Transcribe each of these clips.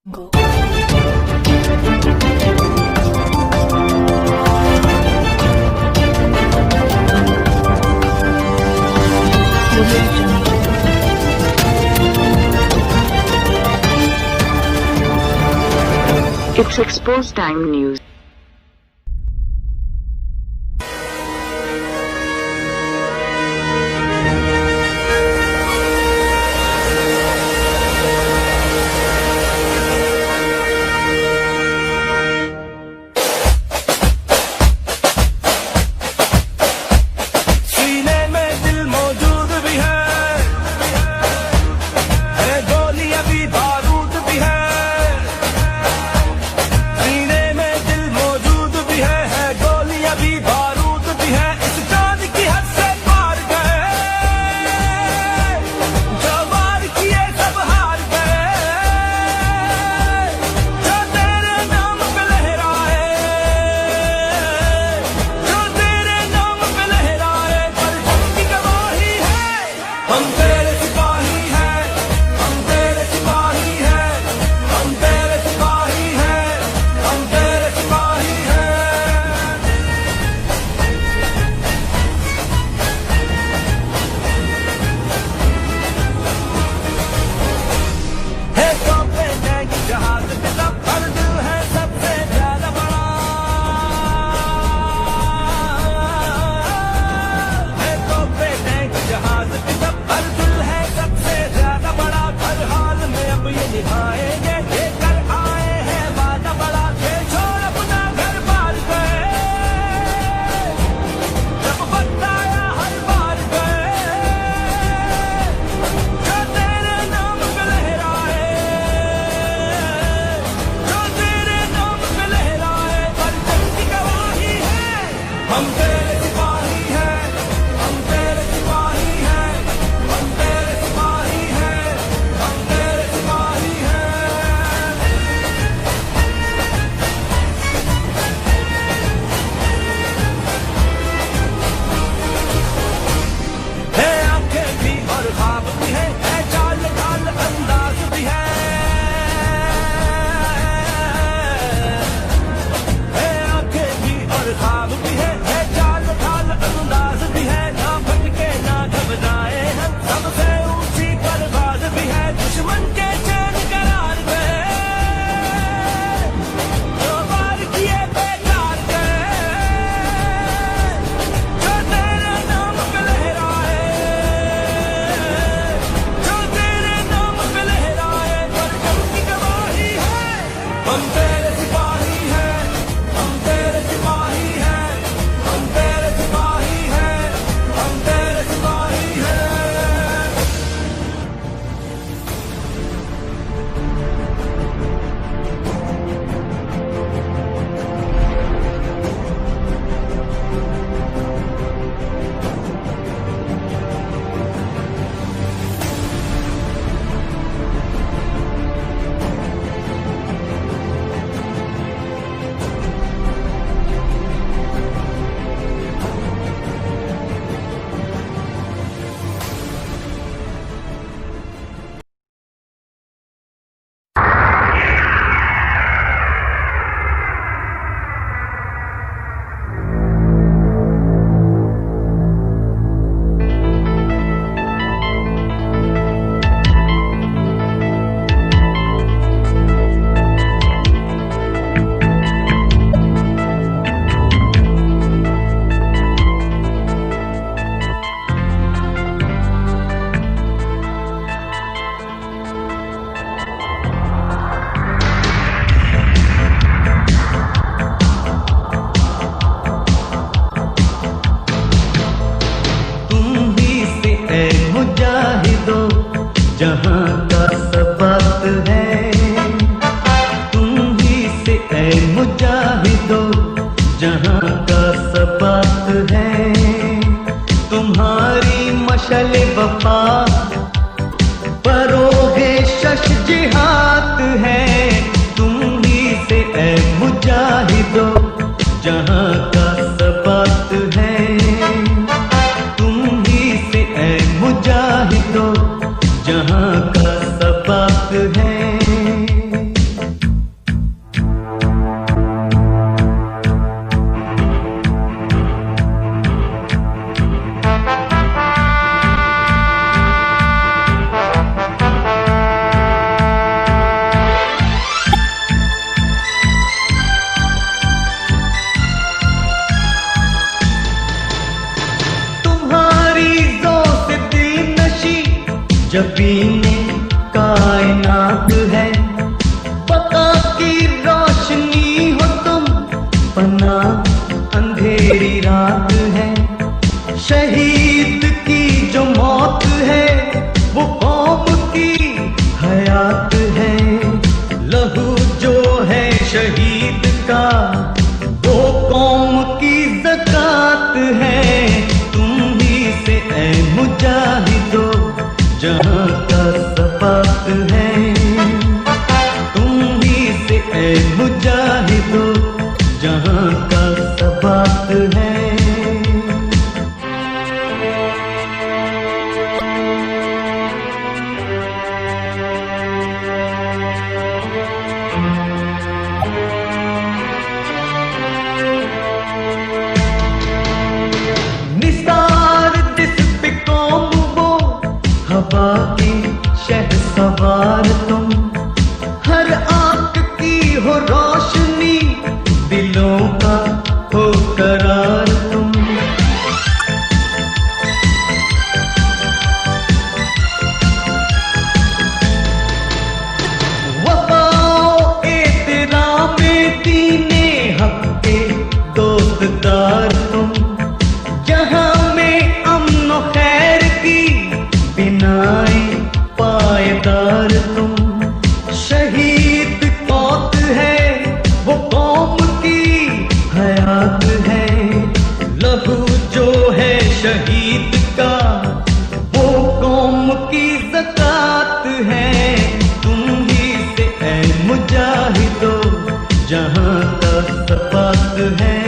Go. It's Exposed Time News. जहाँ का सबक है तुम ही से ऐ मुजाहिदो, जहाँ का सबक है तुम्हारी मशल वफा, परोगे शश जिहाद है तुम ही से ऐ मुजाहिदो, जहाँ का सबक है तुम ही से ऐ मुजाहिदो, जहाँ का सबक है। अंधेरी रात है, शहीद की जो मौत है वो कौम की हयात है। लहू जो है शहीद का वो कौम की ज़कात है। तुम ही से ऐ मुजाहिदो जहां का सबात है, तुम ही से ऐ मुजाहिदो जहां का सबात है। निसार जिस पे कौम वो हवा की शहसवार तुम, हर आंख की हो रोशनी दिलों का हो करार तुम। वफाओ एहतराम दीने हक के दोस्तदार तुम, जहां में अमन और खैर की बिनाई पायदार तुम। शहीद मौत है वो कौम की हयात है, लहू जो है शहीद का वो कौम की ज़कात है। तुम ही से ऐ मुजाहिदो जहां का सबात है,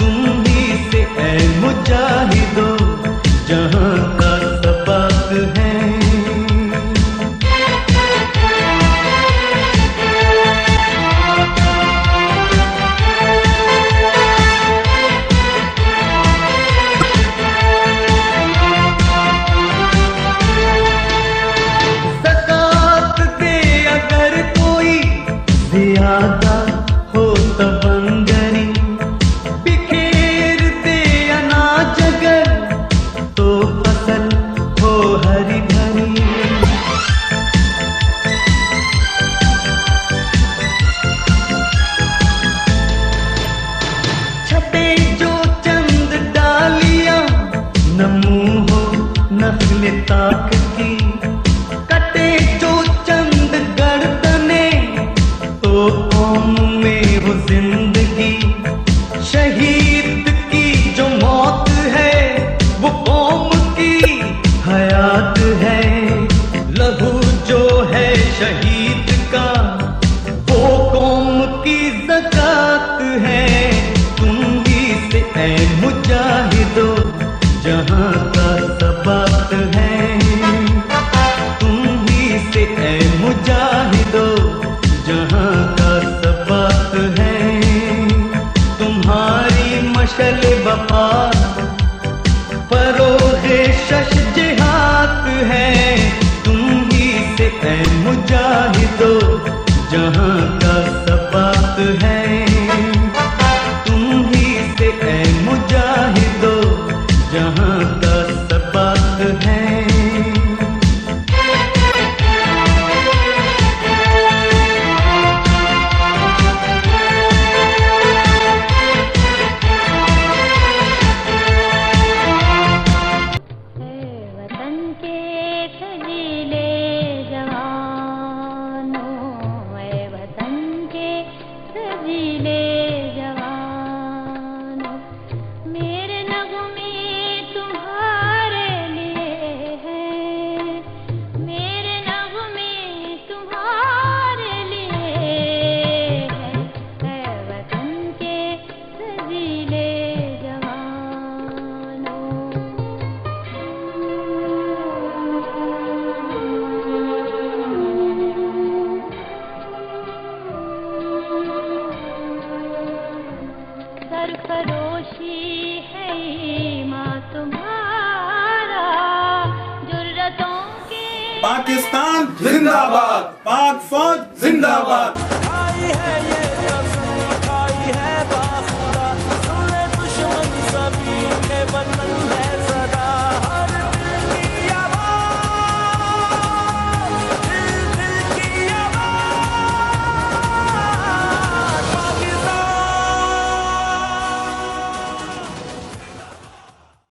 तुम ही से ऐ मुजाहिदो जहां का सबात है। ज़कात दे अगर कोई ज़ियादा हो तबंगरी, बिखेर दे अनाज अगर तो फसल हो हरी भरी। छपे जो चंद डालियां नमू हो नख्ल ताक की, कटे जो चंद गर्दने तो कौम में हो जिंदगी। शहीद की जो मौत है वो कौम की हयात है, लहू जो है शहीद का वो कौम की ज़कात है। तुम ही से ऐ मुजाहिदो जहां का सबात है, तुम ही से ऐ मुजाहिदो जहां का सबात है। तुम्हारी मशल वफा फरोग़े शश जिहाद है, तुम ही से ऐ मुजाहिदो जहां का सबात है, तुम ही से ऐ मुजाहिदो जहां का सबात है। वतन के खजीले जवानों, वतन के खजीले जवानों, मेरे नगमे तुम्हारे लिए हैं, मेरे नगमे तुम्हारे लिए हैं। वतन के खजीले सरफरोशी है ईमान तुम्हारा, जुर्रतों के पाकिस्तान जिंदाबाद, पाक फौज जिंदाबाद। आई है ये कसम, खाई है बाखुदा, सुन ले दुश्मन सभी के वतन है